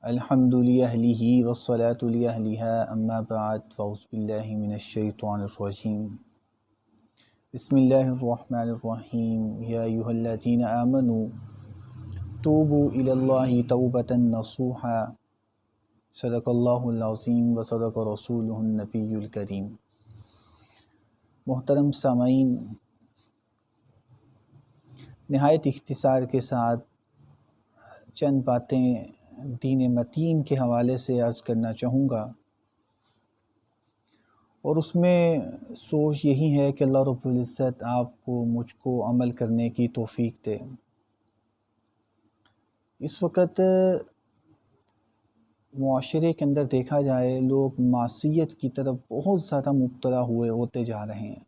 الحمد لأهله والصلاة لأهلها أما بعد فأعوذ بالله من الشيطان الرجيم بسم الله الرحمن الرحيم يا أيها الذين آمنوا توبوا إلى الله توبة نصوحا صدق الله العظيم وصدق رسوله النبي الكريم۔ محترم سامعین، نہایت اختصار کے ساتھ چند باتیں دین متین کے حوالے سے عرض کرنا چاہوں گا، اور اس میں سوچ یہی ہے کہ اللہ رب العزت آپ کو مجھ کو عمل کرنے کی توفیق دے۔ اس وقت معاشرے کے اندر دیکھا جائے لوگ معصیت کی طرف بہت زیادہ مبتلا ہوتے جا رہے ہیں۔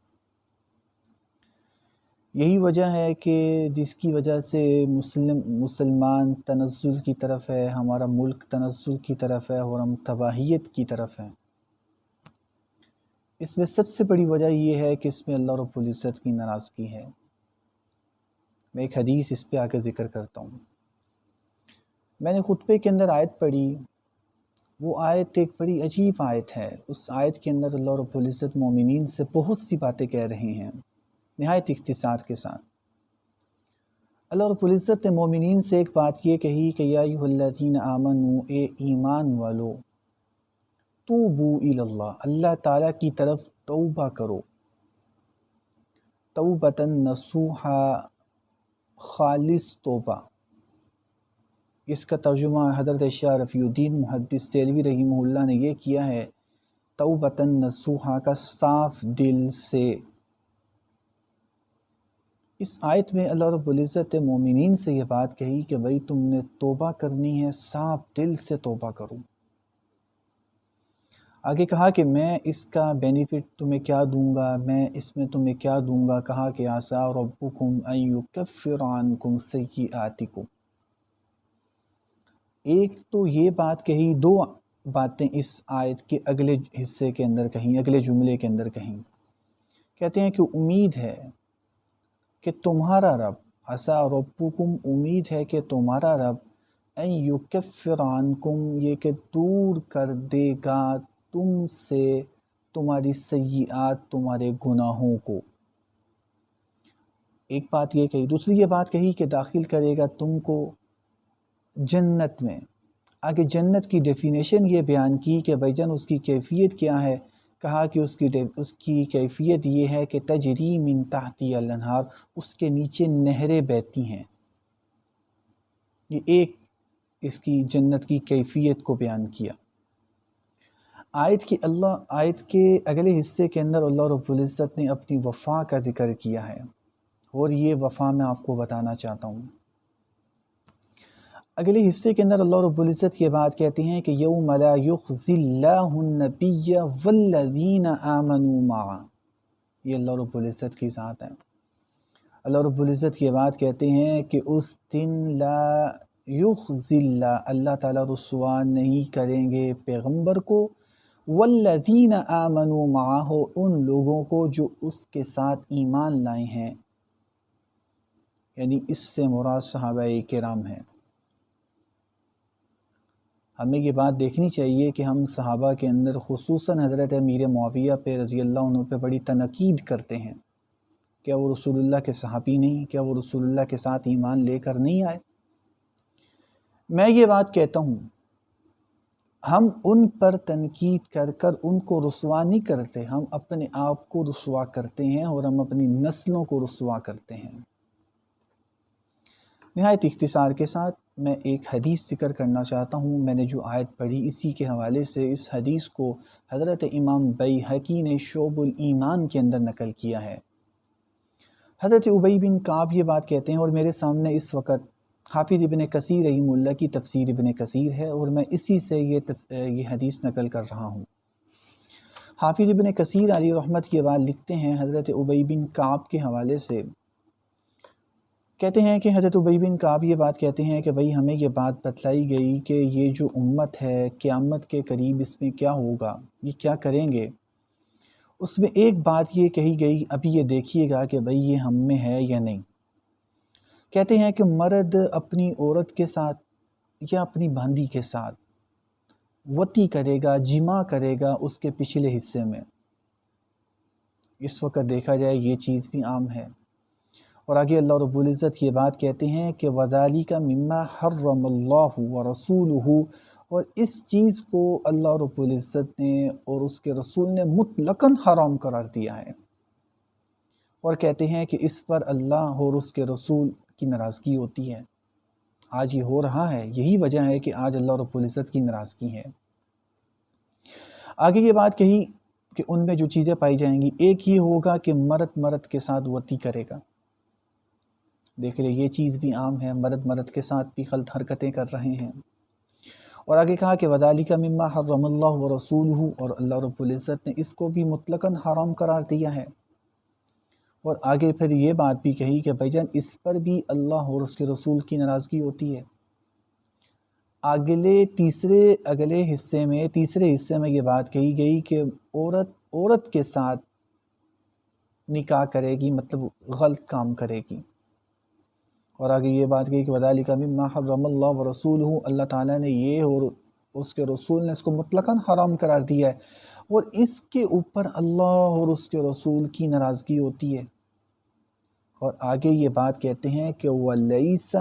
یہی وجہ ہے کہ جس کی وجہ سے مسلمان تنزل کی طرف ہے، ہمارا ملک تنزل کی طرف ہے اور ہم تباہیت کی طرف ہیں۔ اس میں سب سے بڑی وجہ یہ ہے کہ اس میں اللہ رب العزت کی ناراضگی ہے۔ میں ایک حدیث اس پہ آ کے ذکر کرتا ہوں۔ میں نے خطبے کے اندر آیت پڑھی، وہ آیت ایک بڑی عجیب آیت ہے۔ اس آیت کے اندر اللہ رب العزت مومنین سے بہت سی باتیں کہہ رہے ہیں نہایت اختصار کے ساتھ۔ اللہ رب العزت نے مومنین سے ایک بات یہ کہی کہ یا ایھا الذین آمنوا، اے ایمان والو، توبوا الی اللہ، اللہ تعالیٰ کی طرف توبہ کرو، توبۃ نصوحا، خالص توبہ۔ اس کا ترجمہ حضرت شاہ رفیع الدین محدث دہلوی رحمہ اللہ نے یہ کیا ہے، توبۃ نصوحا کا صاف دل سے۔ اس آیت میں اللہ رب العزت نے مومنین سے یہ بات کہی کہ بھئی تم نے توبہ کرنی ہے، صاف دل سے توبہ کرو۔ آگے کہا کہ میں اس کا بینیفٹ تمہیں کیا دوں گا، میں اس میں تمہیں کیا دوں گا۔ کہا کہ عسیٰ ربکم ان یکفر عنکم سیئاتکم۔ ایک تو یہ بات کہی، دو باتیں اس آیت کے اگلے حصے کے اندر کہیں، اگلے جملے کے اندر کہیں۔ کہتے ہیں کہ امید ہے کہ تمہارا رب، عسیٰ ربکم، امید ہے کہ تمہارا رب، ان یکفر عنکم، یہ کہ دور کر دے گا تم سے تمہاری سیئات، تمہارے گناہوں کو۔ ایک بات یہ کہی، دوسری یہ بات کہی کہ داخل کرے گا تم کو جنت میں۔ آگے جنت کی ڈیفینیشن یہ بیان کی کہ بھائی جان اس کی کیفیت کیا ہے۔ کہا کہ اس کی کیفیت یہ ہے کہ تجری من تحتی الانہار، اس کے نیچے نہریں بہتی ہیں۔ یہ ایک اس کی جنت کی کیفیت کو بیان کیا۔ آیت کے اگلے حصے کے اندر اللہ رب العزت نے اپنی وفا کا ذکر کیا ہے، اور یہ وفا میں آپ کو بتانا چاہتا ہوں۔ اگلے حصے کے اندر اللہ رب العزت یہ بات کہتے ہیں کہ یوم لا یخزی اللہ النبی والذین آمنوا معہ، یہ اللہ رب العزت کی ذات ہے۔ اللہ رب العزت یہ بات کہتے ہیں کہ اس دن لا یخزی اللہ، اللہ تعالیٰ رسوا نہیں کریں گے پیغمبر کو، والذین آمنوا معہ، ان لوگوں کو جو اس کے ساتھ ایمان لائے ہیں، یعنی اس سے مراد صحابہ کرام ہیں۔ ہمیں یہ بات دیکھنی چاہیے کہ ہم صحابہ کے اندر خصوصاً حضرت امیر معاویہ پہ رضی اللہ عنہ پہ بڑی تنقید کرتے ہیں۔ کیا وہ رسول اللہ کے صحابی نہیں؟ کیا وہ رسول اللہ کے ساتھ ایمان لے کر نہیں آئے؟ میں یہ بات کہتا ہوں، ہم ان پر تنقید کر کر ان کو رسوا نہیں کرتے، ہم اپنے آپ کو رسوا کرتے ہیں اور ہم اپنی نسلوں کو رسوا کرتے ہیں۔ نہایت اختصار کے ساتھ میں ایک حدیث ذکر کرنا چاہتا ہوں۔ میں نے جو آیت پڑھی اسی کے حوالے سے اس حدیث کو حضرت امام بیہقی نے شعب الایمان کے اندر نقل کیا ہے۔ حضرت ابی بن کعب یہ بات کہتے ہیں، اور میرے سامنے اس وقت حافظ ابن کثیر رحمہ اللہ کی تفسیر ابن کثیر ہے، اور میں اسی سے یہ حدیث نقل کر رہا ہوں۔ حافظ ابن کثیر علیہ رحمت کی بات لکھتے ہیں حضرت ابی بن کعب کے حوالے سے، کہتے ہیں کہ حضرت ابی بن کعب یہ بات کہتے ہیں کہ بھئی ہمیں یہ بات بتلائی گئی کہ یہ جو امت ہے قیامت کے قریب اس میں کیا ہوگا، یہ کیا کریں گے۔ اس میں ایک بات یہ کہی گئی، ابھی یہ دیکھیے گا کہ بھئی یہ ہم میں ہے یا نہیں۔ کہتے ہیں کہ مرد اپنی عورت کے ساتھ یا اپنی باندی کے ساتھ وطی کرے گا، جمع کرے گا اس کے پچھلے حصے میں۔ اس وقت دیکھا جائے یہ چیز بھی عام ہے۔ اور آگے اللہ رب العزت یہ بات کہتے ہیں کہ وَذَلِكَ مِمَّا حَرَّمَ اللَّهُ وَرَسُولُهُ، اور اس چیز کو اللہ رب العزت نے اور اس کے رسول نے مطلقاً حرام قرار دیا ہے، اور کہتے ہیں کہ اس پر اللہ اور اس کے رسول کی ناراضگی ہوتی ہے۔ آج یہ ہو رہا ہے، یہی وجہ ہے کہ آج اللہ رب العزت کی ناراضگی ہے۔ آگے یہ بات کہی کہ ان میں جو چیزیں پائی جائیں گی، ایک یہ ہوگا کہ مرد کے ساتھ وطی کرے گا۔ دیکھ لیں یہ چیز بھی عام ہے، مرد کے ساتھ بھی غلط حرکتیں کر رہے ہیں۔ اور آگے کہا کہ وَذَلِكَ مِمَّا حَرَّمَ اللَّهُ وَرَسُولُهُ، اور اللہ رب العزت نے اس کو بھی مطلقاً حرام قرار دیا ہے۔ اور آگے پھر یہ بات بھی کہی کہ بھائی جان اس پر بھی اللہ اور اس کے رسول کی ناراضگی ہوتی ہے۔ تیسرے حصے میں یہ بات کہی گئی کہ عورت کے ساتھ نکاح کرے گی، مطلب غلط کام کرے گی۔ اور آگے یہ بات کہی کہ وَذَلِكَ مِمَّا حَرَّمَ اللَّهُ وَرَسُولُهُ، اللہ تعالیٰ نے یہ اور اس کے رسول نے اس کو مطلقاً حرام قرار دیا ہے، اور اس کے اوپر اللہ اور اس کے رسول کی ناراضگی ہوتی ہے۔ اور آگے یہ بات کہتے ہیں کہ وَلَيْسَ،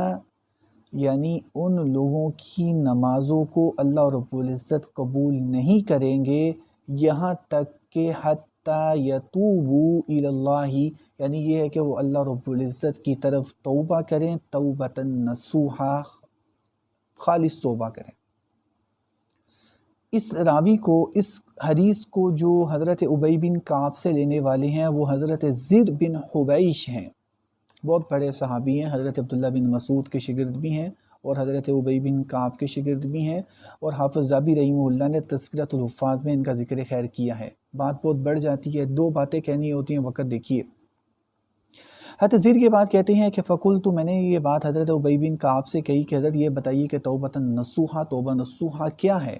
یعنی ان لوگوں کی نمازوں کو اللہ رب العزت قبول نہیں کریں گے یہاں تک کہ حتیٰ یتوبوا الی اللہ، یعنی یہ ہے کہ وہ اللہ رب العزت کی طرف توبہ کریں، توبۃ نصوحا، خالص توبہ کریں۔ اس راوی کو، اس حدیث کو جو حضرت ابی بن کعب سے لینے والے ہیں وہ حضرت زر بن حبیش ہیں، بہت بڑے صحابی ہیں، حضرت عبداللہ بن مسعود کے شاگرد بھی ہیں اور حضرت ابی بن کعب کے شاگرد بھی ہیں، اور حافظ ذہبی رحمہ اللہ نے تذکرۃ الحفاظ میں ان کا ذکر خیر کیا ہے۔ بات بہت بڑھ جاتی ہے، دو باتیں کہنی ہوتی ہیں، وقت دیکھیے۔ حضرت زیر یہ بات کہتے ہیں کہ فقلت، میں نے یہ بات حضرت ابی بن کعب سے کہی کہ حضرت یہ بتائیے کہ توبۃ نصوحا، توبہ نصوحا کیا ہے؟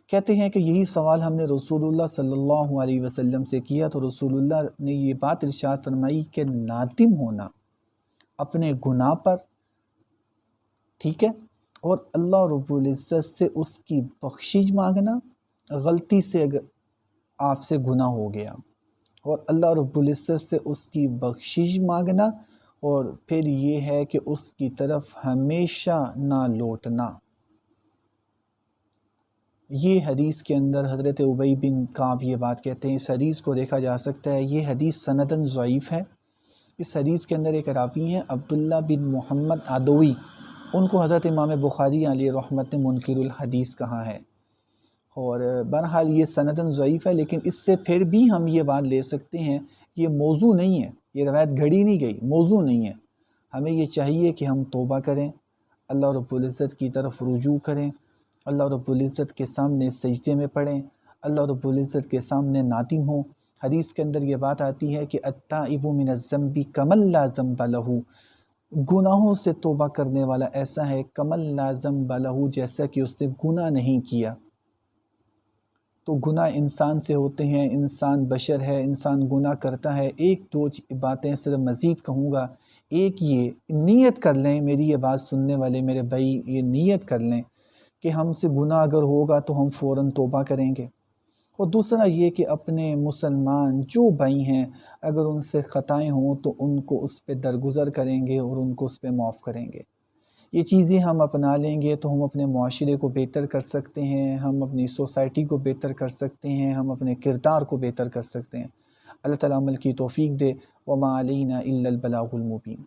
کہتے ہیں کہ یہی سوال ہم نے رسول اللہ صلی اللہ علیہ وسلم سے کیا تو رسول اللہ نے یہ بات ارشاد فرمائی کہ نادم ہونا اپنے گناہ پر، ٹھیک ہے، اور اللہ رب العزت سے اس کی بخشش مانگنا، غلطی سے اگر آپ سے گناہ ہو گیا اور اللہ رب العزت سے اس کی بخشش مانگنا، اور پھر یہ ہے کہ اس کی طرف ہمیشہ نہ لوٹنا۔ یہ حدیث کے اندر حضرت ابی بن کعب یہ بات کہتے ہیں۔ اس حدیث کو دیکھا جا سکتا ہے، یہ حدیث سندن ضعیف ہے۔ اس حدیث کے اندر ایک راوی ہیں عبداللہ بن محمد عدوی، ان کو حضرت امام بخاری علیہ رحمت نے منکر الحدیث کہا ہے، اور بہرحال یہ سندن ضعیف ہے، لیکن اس سے پھر بھی ہم یہ بات لے سکتے ہیں یہ موضوع نہیں ہے، یہ روایت گھڑی نہیں گئی، موضوع نہیں ہے۔ ہمیں یہ چاہیے کہ ہم توبہ کریں، اللہ رب العزت کی طرف رجوع کریں، اللہ رب العزت کے سامنے سجدے میں پڑھیں، اللہ رب العزت کے سامنے نادم ہوں۔ حدیث کے اندر یہ بات آتی ہے کہ التائب من الذنب کمن لا ذنب لہ، گناہوں سے توبہ کرنے والا ایسا ہے کمن لا ذنب لہ، جیسا کہ اس نے گناہ نہیں کیا۔ تو گناہ انسان سے ہوتے ہیں، انسان بشر ہے، انسان گناہ کرتا ہے۔ ایک دو باتیں صرف مزید کہوں گا، ایک یہ نیت کر لیں، میری یہ بات سننے والے میرے بھائی یہ نیت کر لیں کہ ہم سے گناہ اگر ہوگا تو ہم فوراً توبہ کریں گے، اور دوسرا یہ کہ اپنے مسلمان جو بھائی ہیں اگر ان سے خطائیں ہوں تو ان کو اس پہ درگزر کریں گے اور ان کو اس پہ معاف کریں گے۔ یہ چیزیں ہم اپنا لیں گے تو ہم اپنے معاشرے کو بہتر کر سکتے ہیں، ہم اپنی سوسائٹی کو بہتر کر سکتے ہیں، ہم اپنے کردار کو بہتر کر سکتے ہیں۔ اللہ تعالیٰ عمل کی توفیق دے۔ وما علینا الا البلاغ المبین۔